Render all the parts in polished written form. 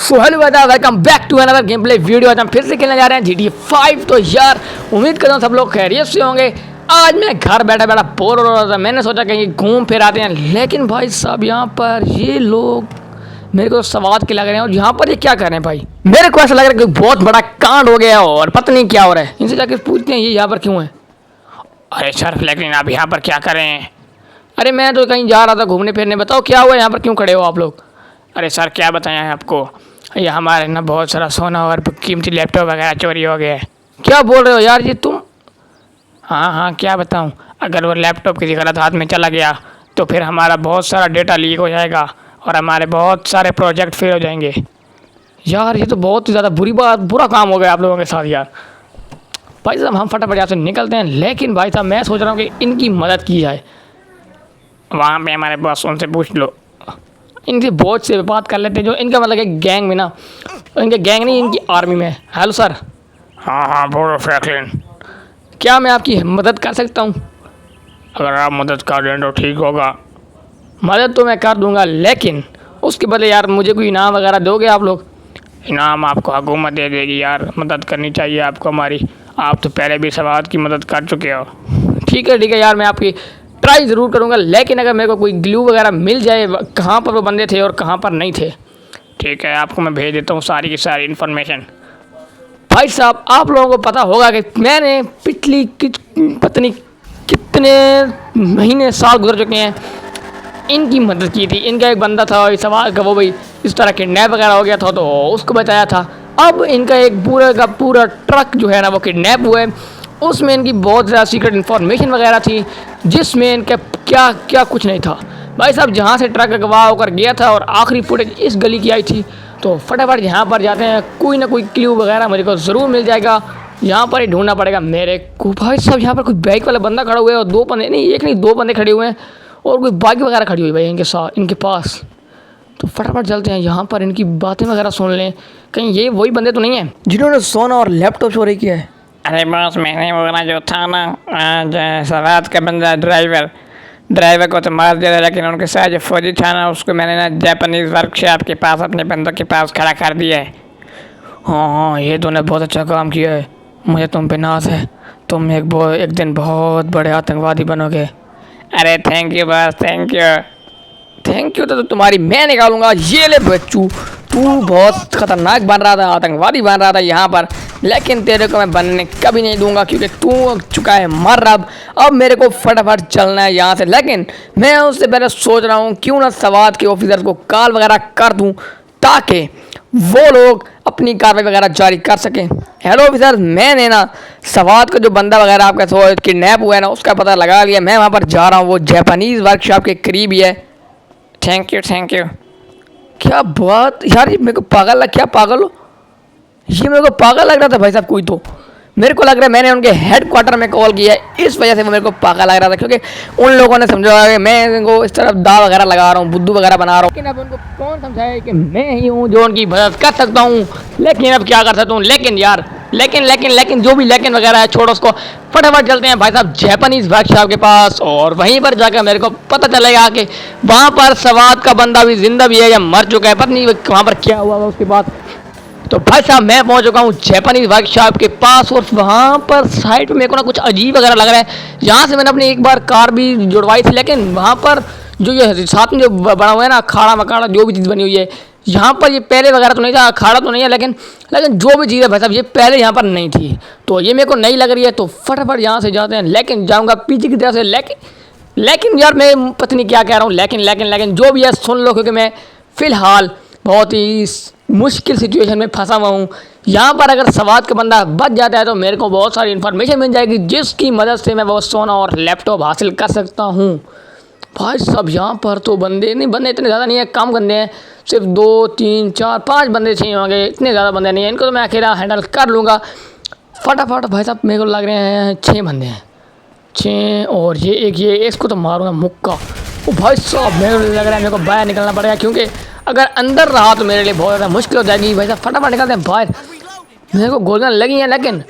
So hello guys, welcome back to another game play video. आज हम फिर से खेलने जा रहे हैं GTA 5। तो यार उम्मीद करता हूँ सब लोग खैरियत से होंगे। आज मैं घर बैठा बैठा बोर हो रहा था, मैंने सोचा कहीं घूम फिर आते हैं। लेकिन भाई साहब यहाँ पर ये लोग मेरे को सवाल के लग रहे हैं, और यहाँ पर ये क्या कर रहे हैं भाई। मेरे को ऐसा लग रहा है कि बहुत बड़ा कांड हो गया और पता नहीं क्या हो रहा है। इनसे जाकर पूछते हैं ये यहाँ पर क्यों है। अरे सर लेकिन आप यहाँ पर क्या कर रहे हैं। अरे मैं तो कहीं जा रहा था घूमने फिरने, बताओ क्या हुआ, यहाँ पर क्यों खड़े हो आप लोग। अरे सर क्या बताया है आपको, ये हमारे ना बहुत सारा सोना और कीमती लैपटॉप वगैरह चोरी हो गया है। क्या बोल रहे हो यार ये तुम। हाँ क्या बताऊँ, अगर वो लैपटॉप किसी गलत हाथ में चला गया तो फिर हमारा बहुत सारा डेटा लीक हो जाएगा और हमारे बहुत सारे प्रोजेक्ट फेल हो जाएंगे। यार ये तो बहुत ही ज़्यादा बुरा काम हो गया आप लोगों के साथ यार। भाई साहब हम फटाफट यहाँ से निकलते हैं, लेकिन भाई साहब मैं सोच रहा हूँ कि इनकी मदद की जाए। वहाँ पे हमारे बॉस, उनसे पूछ लो, इनके बॉस से बात कर लेते हैं जो इनका मतलब है गैंग में ना, इनके गैंग नहीं इनकी आर्मी में। Hello sir. हाँ बोलो फ्रैंकलिन, क्या मैं आपकी मदद कर सकता हूँ। अगर आप मदद कर दें तो ठीक होगा। मदद तो मैं कर दूंगा, लेकिन उसके बदले यार मुझे कोई इनाम वगैरह दोगे आप लोग। इनाम आपको हुकूमत दे देगी यार, मदद करनी चाहिए आपको हमारी। आप तो पहले भी सवाल की मदद कर चुके हो। ठीक है यार, मैं आपकी ट्राई ज़रूर करूँगा, लेकिन अगर मेरे को कोई ग्लू वगैरह मिल जाए कहाँ पर वो बंदे थे और कहाँ पर नहीं थे। ठीक है, आपको मैं भेज देता हूँ सारी की सारी इन्फॉर्मेशन। भाई साहब आप लोगों को पता होगा कि मैंने पिछली पता नहीं कितने महीने साल गुजर चुके हैं, इनकी मदद की थी। इनका एक बंदा था इस सवाल का, वो भाई इस तरह किडनैप वगैरह हो गया था तो उसको बचाया था। अब इनका एक पूरा का पूरा ट्रक जो है ना वो किडनैप हुआ है। उसमें इनकी बहुत ज़्यादा सीक्रेट इन्फॉर्मेशन वगैरह थी, जिसमें इनका क्या क्या कुछ नहीं था। भाई साहब जहाँ से ट्रक अगवा होकर गया था और आखिरी फुटेज इस गली की आई थी, तो फटाफट यहाँ पर जाते हैं, कोई ना कोई क्लू वगैरह मुझे को ज़रूर मिल जाएगा। यहाँ पर ही ढूंढना पड़ेगा मेरे को। भाई साहब यहाँ पर कोई बाइक वाला बंदा खड़ा हुआ है और दो बंदे नहीं, एक नहीं दो बंदे खड़े हुए हैं, और कोई बाइक वगैरह खड़ी हुई भाई इनके साथ इनके पास। तो फटाफट चलते हैं यहाँ पर, इनकी बातें वगैरह सुन लें, कहीं ये वही बंदे तो नहीं हैं जिन्होंने सोना और लैपटॉप चोरी किया है। अरे बॉस, मैंने बोला जो था ना सवात का बंदा ड्राइवर को तो मार दिया, लेकिन उनके साथ जो फौजी था ना उसको मैंने ना जापानीज़ वर्कशॉप के पास अपने बंदों के पास खड़ा कर दिया है। हाँ ये तूने बहुत अच्छा काम किया है, मुझे तुम पे नाज है। तुम एक दिन बहुत बड़े आतंकवादी बनोगे। अरे thank you boss, thank you तो तुम्हारी मैं निकालूंगा। ये ले बच्चू, तू बहुत खतरनाक बन रहा था, आतंकवादी बन रहा था यहाँ पर, लेकिन तेरे को मैं बनने कभी नहीं दूंगा क्योंकि तू चुका है मर। अब मेरे को फटाफट चलना है यहाँ से, लेकिन मैं उससे पहले सोच रहा हूँ क्यों ना सवात के ऑफिसर को कॉल वगैरह कर दूँ ताकि वो लोग अपनी कार्रवाई वगैरह जारी कर सकें। हेलो ऑफिसर, मैंने ना सवात का जो बंदा वगैरह आपका किडनैप हुआ है ना उसका पता लगा लिया, मैं वहाँ पर जा रहा हूँ, वो जापानीज़ वर्कशॉप के करीब ही है। Thank you. क्या बात यार, ये मेरे को पागल लग, क्या पागल हो, ये मेरे को पागल लग रहा था भाई साहब। कोई तो मेरे को लग रहा है मैंने उनके हेडक्वार्टर में कॉल किया है, इस वजह से वो मेरे को पागल लग रहा था, क्योंकि उन लोगों ने समझा कि मैं इनको इस तरफ दा वगैरह लगा रहा हूँ, बुद्धू वगैरह बना रहा हूँ। लेकिन अब उनको कौन समझाए कि मैं ही हूँ जो उनकी मदद कर सकता हूँ। लेकिन अब क्या कर सकता हूँ, लेकिन यार लेकिन जो भी लेकिन वगैरह है छोड़ो उसको, फटाफट चलते हैं भाई साहब जापानीज़ वर्कशॉप के पास, और वहीं पर जाकर मेरे को पता चलेगा कि वहाँ पर सवात का बंदा भी जिंदा भी है या मर चुका है, पता नहीं वहाँ पर क्या हुआ उसके बाद। तो भाई साहब मैं पहुंच चुका हूँ जापानीज़ वर्कशॉप के पास, और वहाँ पर साइड में मेरे को ना कुछ अजीब वगैरह लग रहा है। यहाँ से मैंने अपनी एक बार कार भी जुड़वाई थी, लेकिन वहाँ पर जो ये साथ में जो बना हुआ है ना अखाड़ा मखाड़ा जो भी चीज़ बनी हुई है, यहाँ पर ये पहले वगैरह तो नहीं था, अखाड़ा तो नहीं है, लेकिन जो भी चीज़ है भाई साहब ये पहले यहाँ पर नहीं थी, तो ये मेरे को नई लग रही है। तो फटाफट यहाँ से जाते हैं, लेकिन जाऊँगा पीछे की तरफ से। लेकिन यार मैं पता नहीं क्या कह रहा हूँ, लेकिन जो भी है सुन लो, क्योंकि मैं फ़िलहाल बहुत ही मुश्किल सिचुएशन में फंसा हुआ हूँ। यहाँ पर अगर सवात का बंदा बच जाता है तो मेरे को बहुत सारी इन्फॉर्मेशन मिल जाएगी, जिसकी मदद से मैं वो सोना और लैपटॉप हासिल कर सकता हूँ। भाई साहब यहाँ पर तो बंदे इतने ज़्यादा नहीं है, कम बंदे हैं, सिर्फ 2 3 4 5 बंदे चाहिए होंगे, इतने ज़्यादा बंदे नहीं हैं, इनको तो मैं अकेला हैंडल कर लूँगा फटाफट। भाई साहब मेरे को लग रहे हैं 6 बंदे हैं, 6, और ये इसको तो मारूंगा मुक्का। ओ भाई साहब मेरे को लग रहा है मेरे को बाहर निकलना पड़ेगा, क्योंकि अगर अंदर रहा तो मेरे लिए बहुत ज़्यादा मुश्किल हो जाएगी। भाई साहब फटाफट निकलते हैं बाहर। मेरे को गोलियाँ लगी हैं, लेकिन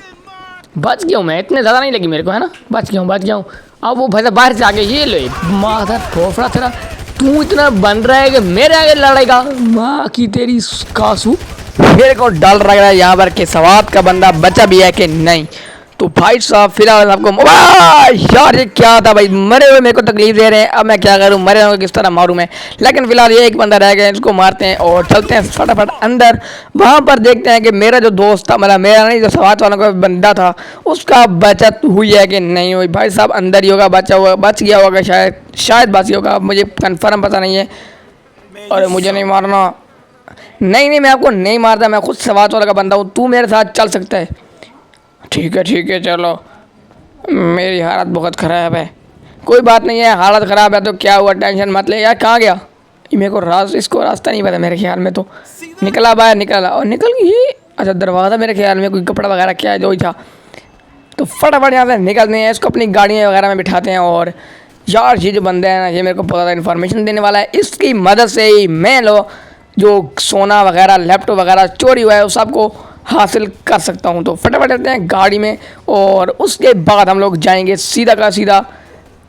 बच गया हूँ मैं, इतने ज़्यादा नहीं लगी मेरे को, है ना, बच गया हूँ। अब वो भाई साहब बाहर से आ गए, ये लो माधर फोफड़ा तेरा, तू इतना बन रहा है कि मेरे आगे लड़ेगा? माँ की तेरी कासू, मेरे को डर लग रहा है यहाँ पर कि सवात का बंदा बचा भी है कि नहीं। तो भाई साहब फिलहाल आपको यार ये क्या था भाई, मरे हुए मेरे को तकलीफ दे रहे हैं। अब मैं क्या करूँ, मरे हुए किस तरह मारूँ मैं। लेकिन फिलहाल ये एक बंदा रह गया, इसको मारते हैं और चलते हैं फटाफट अंदर। वहाँ पर देखते हैं कि मेरा जो दोस्त था, मतलब मेरा नहीं, जो सवात वालों का बंदा था, उसका बचत हुई है कि नहीं हुई। भाई साहब अंदर ही होगा, बच गया होगा शायद बच गया होगा, मुझे कन्फर्म पता नहीं है। और मुझे नहीं मारना, नहीं मैं आपको नहीं मारता, मैं खुद सवात वाला का बंदा हूँ, तू मेरे साथ चल सकता है। ठीक है चलो, मेरी हालत बहुत ख़राब है। कोई बात नहीं है, हालत ख़राब है तो क्या हुआ, टेंशन मत ले यार। कहाँ गया ये, मेरे को इसको रास्ता नहीं पता मेरे ख्याल में। तो निकला बाहर, निकला और निकल गई। अच्छा दरवाज़ा मेरे ख्याल में कोई कपड़ा वगैरह क्या है जो ही था। तो फटाफट यहाँ से निकलते हैं, इसको अपनी गाड़ियाँ वगैरह में बिठाते हैं। और यार ये जो बंदा है ना, ये मेरे को पता था इन्फॉर्मेशन देने वाला है, इसकी मदद से ही मैं जो सोना वगैरह लैपटॉप वगैरह चोरी हुआ है उस सबको हासिल कर सकता हूँ। तो फटाफट चलते हैं गाड़ी में और उसके बाद हम लोग जाएंगे सीधा का सीधा।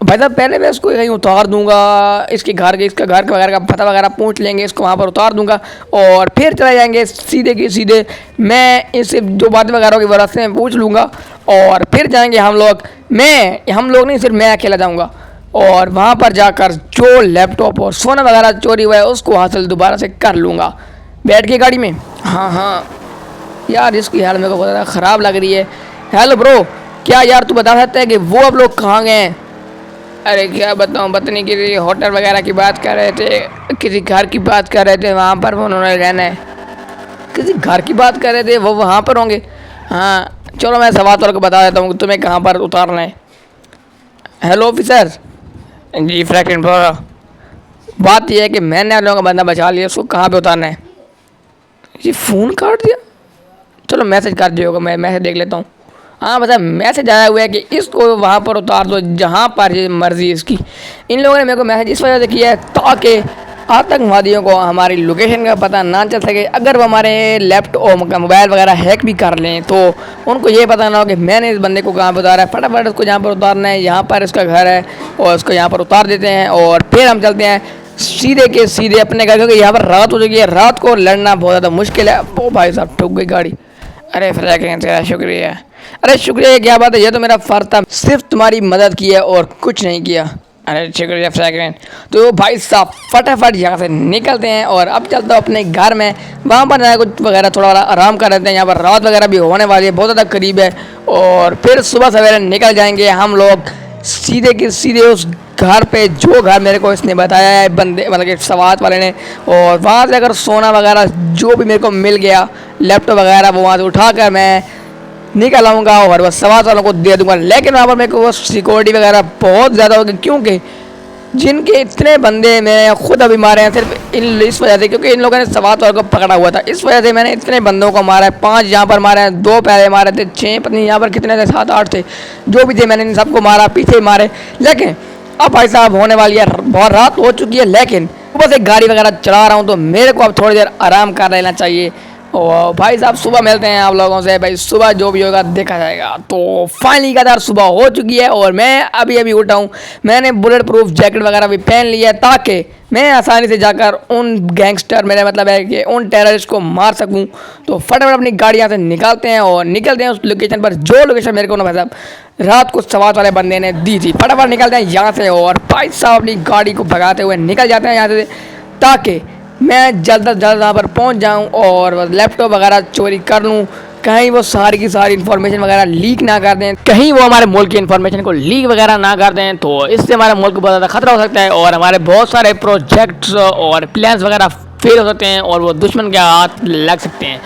भाई साहब पहले मैं इसको कहीं उतार दूंगा, इसका घर वगैरह का पता वगैरह पूछ लेंगे, इसको वहाँ पर उतार दूंगा और फिर चले जाएंगे सीधे के सीधे। मैं इससे जो बातें वगैरह होगी वो रास्ते में पूछ लूँगा और फिर जाएंगे हम लोग नहीं, सिर्फ मैं अकेला जाऊँगा। और वहाँ पर जाकर जो लैपटॉप और सोना वगैरह चोरी हुआ है उसको हासिल दोबारा से कर लूँगा बैठ के गाड़ी में। हाँ यार इसकी हालत मेरे को बहुत ज़्यादा ख़राब लग रही है। हेलो ब्रो, क्या यार तू बता सकता है कि वो अब लोग कहाँ गए हैं? अरे क्या बताऊँ, पत्नी किसी होटल वगैरह की बात कर रहे थे, किसी घर की बात कर रहे थे, वहाँ पर उन्होंने रहना है। किसी घर की बात कर रहे थे, वो वहाँ पर होंगे। हाँ चलो मैं सवात वालों को बता देता हूँ तुम्हें कहाँ पर उतारना है। Hello officer. जी फ्रैंकलिन बोलो। बात यह है कि मैंने आप लोगों का बंदा बचा लिया, उसको कहाँ पे उतारना है? ये फ़ोन काट दिया, चलो मैसेज कर दिया होगा, मैं मैसेज देख लेता हूँ। हाँ बस मैसेज आया हुआ है कि इसको वहाँ पर उतार दो जहाँ पर ये मर्ज़ी इसकी। इन लोगों ने मेरे को मैसेज इस वजह से किया है ताकि आतंकवादियों को हमारी लोकेशन का पता ना चल सके। अगर वो हमारे लैपटॉप मोबाइल वगैरह हैक भी कर लें तो उनको ये पता ना हो कि मैंने इस बंदे को कहाँ पर उतारा है। फटाफट उसको जहाँ पर उतारना है, यहाँ पर इसका घर है और उसको यहाँ पर उतार देते हैं और फिर हम चलते हैं सीधे के सीधे अपने घर, क्योंकि यहाँ पर रात हो चुकी है, रात को लड़ना बहुत ज़्यादा मुश्किल है। ओ भाई साहब ठुक गई गाड़ी। अरे फ्रैंकलिन तेरा शुक्रिया। अरे शुक्रिया क्या बात है, ये तो मेरा फ़र्ज था, सिर्फ तुम्हारी मदद की है और कुछ नहीं किया। अरे शुक्रिया फ्रैंकलिन। तो भाई साहब फटाफट यहाँ से निकलते हैं और अब चलता हूँ अपने घर में, वहाँ पर जाए कुछ वगैरह थोड़ा आराम कर लेते हैं। यहाँ पर रात वगैरह भी होने वाली है, बहुत ज़्यादा करीब है। और फिर सुबह सवेरे निकल जाएंगे हम लोग सीधे के सीधे उस घर पे जो घर मेरे को इसने बताया है बंदे, मतलब कि सवात वाले ने। और वहाँ से अगर सोना वगैरह जो भी मेरे को मिल गया, लैपटॉप वगैरह, वो वहाँ से उठा कर मैं निकल आऊँगा और बस सवात वालों को दे दूँगा। लेकिन वहाँ पर मेरे को वो सिक्योरिटी वगैरह बहुत ज़्यादा होगी, क्योंकि जिनके इतने बंदे मैंने खुद अभी मारे हैं सिर्फ इस वजह से, क्योंकि इन लोगों ने सवात वालों को पकड़ा हुआ था। इस वजह से मैंने इतने बंदों को मारा है, 5 यहाँ पर मारे हैं, 2 पहले मारे थे, 6 पता नहीं यहाँ पर कितने थे, 7-8 थे, जो भी थे मैंने इन सबको मारा, पीछे मारे। लेकिन अब भाई साहब होने वाली है, बहुत रात हो चुकी है, लेकिन सुबह से गाड़ी वगैरह चला रहा हूँ तो मेरे को अब थोड़ी देर आराम कर लेना चाहिए। और भाई साहब सुबह मिलते हैं आप लोगों से, भाई सुबह जो भी होगा देखा जाएगा। तो फाइनली का सुबह हो चुकी है और मैं अभी उठा हूँ। मैंने बुलेट प्रूफ जैकेट वगैरह भी पहन लिया है ताकि मैं आसानी से जाकर उन गैंगस्टर, मेरा मतलब है कि उन टेररिस्ट को मार सकूं। तो फटाफट अपनी गाड़ी यहाँ से निकालते हैं और निकलते हैं उस लोकेशन पर जो लोकेशन मेरे को ना भाई साहब रात को सवात वाले बंदे ने दी थी। फटाफट निकलते हैं यहाँ से और भाई साहब अपनी गाड़ी को भगाते हुए निकल जाते हैं यहाँ से, ताकि मैं जल्द से जल्द वहाँ पर पहुँच जाऊँ और लैपटॉप वगैरह चोरी कर लूँ। कहीं वो सारी की सारी इन्फॉर्मेशन वगैरह लीक ना कर दें, कहीं वो हमारे मुल्क की इन्फॉर्मेशन को लीक वगैरह ना कर दें, तो इससे हमारे मुल्क को बहुत ज़्यादा खतरा हो सकता है और हमारे बहुत सारे प्रोजेक्ट्स और प्लान्स वगैरह फेल हो सकते हैं और वो दुश्मन के हाथ लग सकते हैं।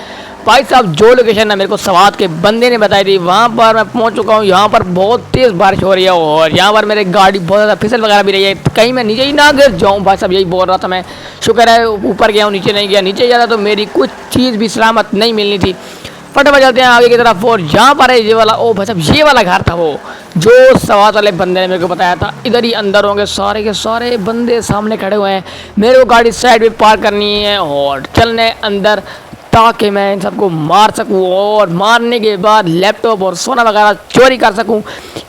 भाई साहब जो लोकेशन ना मेरे को सवात के बंदे ने बताई थी वहाँ पर मैं पहुँच चुका हूँ। यहाँ पर बहुत तेज़ बारिश हो रही है और यहाँ पर मेरी गाड़ी बहुत ज़्यादा फिसल वगैरह भी रही है, कहीं मैं नीचे ही ना गिर जाऊँ। भाई साहब यही बोल रहा था मैं, शुक्र है ऊपर गया हूँ, नीचे नहीं गया। नीचे ज़्यादा तो मेरी कुछ चीज़ भी सलामत नहीं मिलनी थी। फटाफट चलते हैं आगे की तरफ और यहाँ पर है ये वाला, ओ भाई साहब ये वाला घर था वो जो सवात वाले बंदे ने मेरे को बताया था। इधर ही अंदर होंगे, सारे के सारे बंदे सामने खड़े हुए हैं। मेरे को गाड़ी साइड पे पार्क करनी है और चलने अंदर ताकि मैं इन सबको मार सकूं और मारने के बाद लैपटॉप और सोना वगैरह चोरी कर सकूं,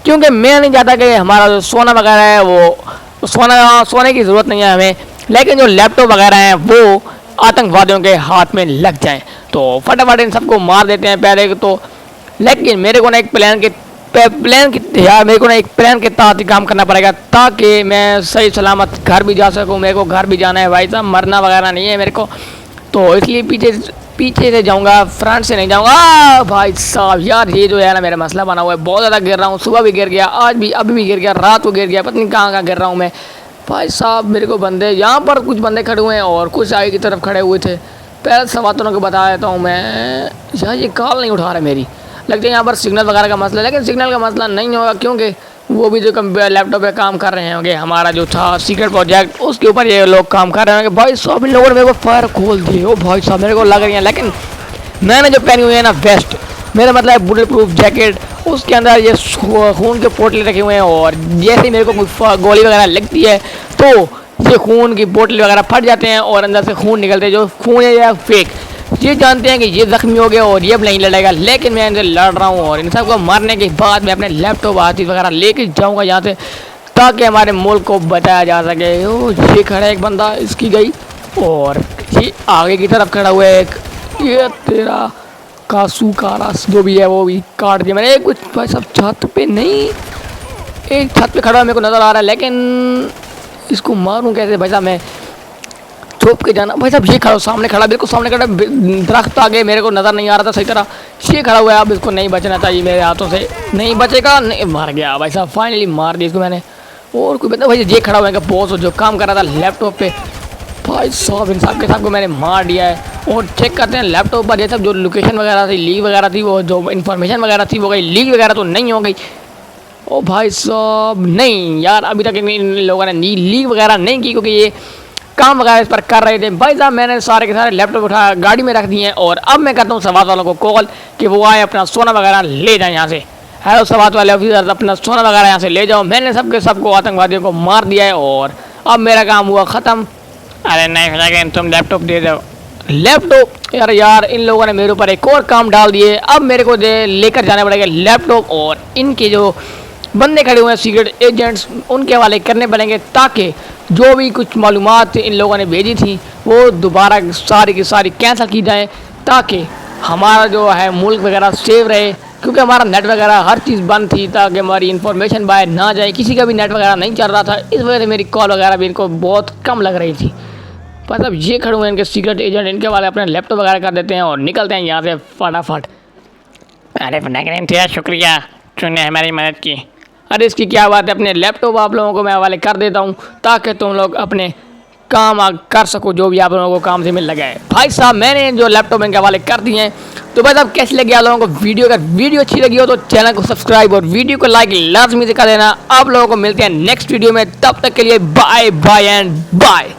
क्योंकि मैं नहीं चाहता कि हमारा जो सोना वगैरह है वो तो सोने की ज़रूरत नहीं है हमें, लेकिन जो लैपटॉप वगैरह हैं वो आतंकवादियों के हाथ में लग जाएं तो फटाफट इन सबको मार देते हैं पहले तो। लेकिन मेरे को ना एक प्लान के तहत ही काम करना पड़ेगा ताकि मैं सही सलामत घर भी जा सकूं। मेरे को घर भी जाना है भाई साहब, मरना वगैरह नहीं है मेरे को, तो इसलिए पीछे से जाऊंगा, फ्रंट से नहीं जाऊंगा। भाई साहब यार ये जो है ना मेरा मसला बना हुआ है, बहुत ज़्यादा गिर रहा हूँ, सुबह भी गिर गया, आज भी, अभी भी गिर गया, रात को गिर गया, पता नहीं कहाँ गिर रहा हूँ मैं। भाई साहब मेरे को बंदे यहाँ पर कुछ बंदे खड़े हुए हैं और कुछ आगे की तरफ खड़े हुए थे। पहले सवातों को बता देता हूँ मैं, यार ये कॉल नहीं उठा रहा मेरी, लगता है यहाँ पर सिग्नल वगैरह का मसला है, लेकिन सिग्नल का मसला नहीं होगा क्योंकि वो भी जो लैपटॉप पे काम कर रहे होंगे, हमारा जो था सीक्रेट प्रोजेक्ट उसके ऊपर ये लोग काम कर रहे होंगे। भाई साहब इन लोगों ने मेरे को फायर खोल दिए, ओ भाई साहब मेरे को लग रही है, लेकिन मैंने जो पहनी हुई है ना वेस्ट, मेरा मतलब है बुलेट प्रूफ जैकेट, उसके अंदर ये खून के पोटले रखे हुए हैं और जैसे ही मेरे को गोली वगैरह लगती है तो ये खून की बोतल वगैरह फट जाते हैं और अंदर से खून निकलते हैं। जो खून है या फेक, ये जानते हैं कि ये ज़ख्मी हो गया और ये अब नहीं लड़ेगा, लेकिन मैं इनसे लड़ रहा हूँ और इन सबको मारने के बाद मैं अपने लैपटॉप आदि वगैरह लेके जाऊँगा यहाँ से ताकि हमारे मुल्क को बचाया जा सके। ओ ये खड़ा है एक बंदा, इसकी गई, और ये आगे की तरफ खड़ा हुआ है एक, ये तेरा कासू कारास जो भी है वो भी काट दिया मैंने। कुछ भाई साहब छत पे नहीं, एक छत पे खड़ा मेरे को नज़र आ रहा है, लेकिन इसको मारूं कैसे भाई साहब, मैं छुप के जाना। भाई साहब ये खड़ा सामने खड़ा, बिल्कुल सामने खड़ा, दरख्त आगे मेरे को नज़र नहीं आ रहा था सही तरह, ये खड़ा हुआ है। अब इसको नहीं बचना चाहिए मेरे हाथों से, नहीं बचेगा, नहीं, मार गया भाई साहब, फाइनली मार दिया इसको मैंने। और कोई बता भाई ये खड़ा हुआ है बॉस जो काम कर रहा था लैपटॉप पे, भाई साहब इन सब के साथ को मैंने मार दिया है। और चेक करते हैं लैपटॉप पर ये सब जो लोकेशन वगैरह थी, लीक वगैरह थी, वो जो इन्फॉर्मेशन वगैरह थी वो गई, लीक वगैरह तो नहीं हो गई। ओ भाई साहब नहीं यार, अभी तक इन लोगों ने लीक वगैरह नहीं की क्योंकि ये काम वगैरह इस पर कर रहे थे। भाई साहब मैंने सारे के सारे लैपटॉप उठा गाड़ी में रख दिए हैं और अब मैं करता हूँ सवात वालों को कॉल कि वो आए अपना सोना वगैरह ले जाए यहाँ से। हेलो सवात वाले ऑफिसर, अपना सोना वगैरह यहाँ से ले जाओ। मैंने सबको आतंकवादियों को मार दिया है और अब मेरा काम हुआ ख़त्म। अरे नहीं हो जाएगा, तुम लैपटॉप दे दो। लैपटॉप यार इन लोगों ने मेरे ऊपर एक और काम डाल दिए, अब मेरे को लेकर जाना पड़ेगा लैपटॉप और इनके जो बंदे खड़े हुए हैं सीक्रेट एजेंट्स उनके हवाले करने पड़ेंगे ताकि जो भी कुछ मालूमात इन लोगों ने भेजी थी वो दोबारा सारी की सारी कैंसिल की जाए ताकि हमारा जो है मुल्क वगैरह सेव रहे, क्योंकि हमारा नेट वगैरह हर चीज़ बंद थी ताकि हमारी इन्फॉर्मेशन बाहर ना जाए। किसी का भी नेट वगैरह नहीं चल रहा था, इस वजह से मेरी कॉल वगैरह भी इनको बहुत कम लग रही थी। मतलब ये खड़े हुए इनके सीक्रेट एजेंट, इनके वाले अपने लैपटॉप वगैरह कर देते हैं और निकलते हैं यहाँ से फटाफट। अरे फटाक तेरा शुक्रिया, तूने हमारी मदद की। अरे इसकी क्या बात है, अपने लैपटॉप आप लोगों को मैं हवाले कर देता हूँ ताकि तुम लोग अपने काम कर सको जो भी आप लोगों को काम से मिल लगा है। भाई साहब मैंने जो लैपटॉप इनके हवाले कर दिए हैं, तो भाई साहब कैसी लगी आप लोगों को वीडियो? अगर वीडियो अच्छी लगी हो तो चैनल को सब्सक्राइब और वीडियो को लाइक लाजमी से कर देना। आप लोगों को मिलते हैं नेक्स्ट वीडियो में, तब तक के लिए बाय बाय एंड बाय।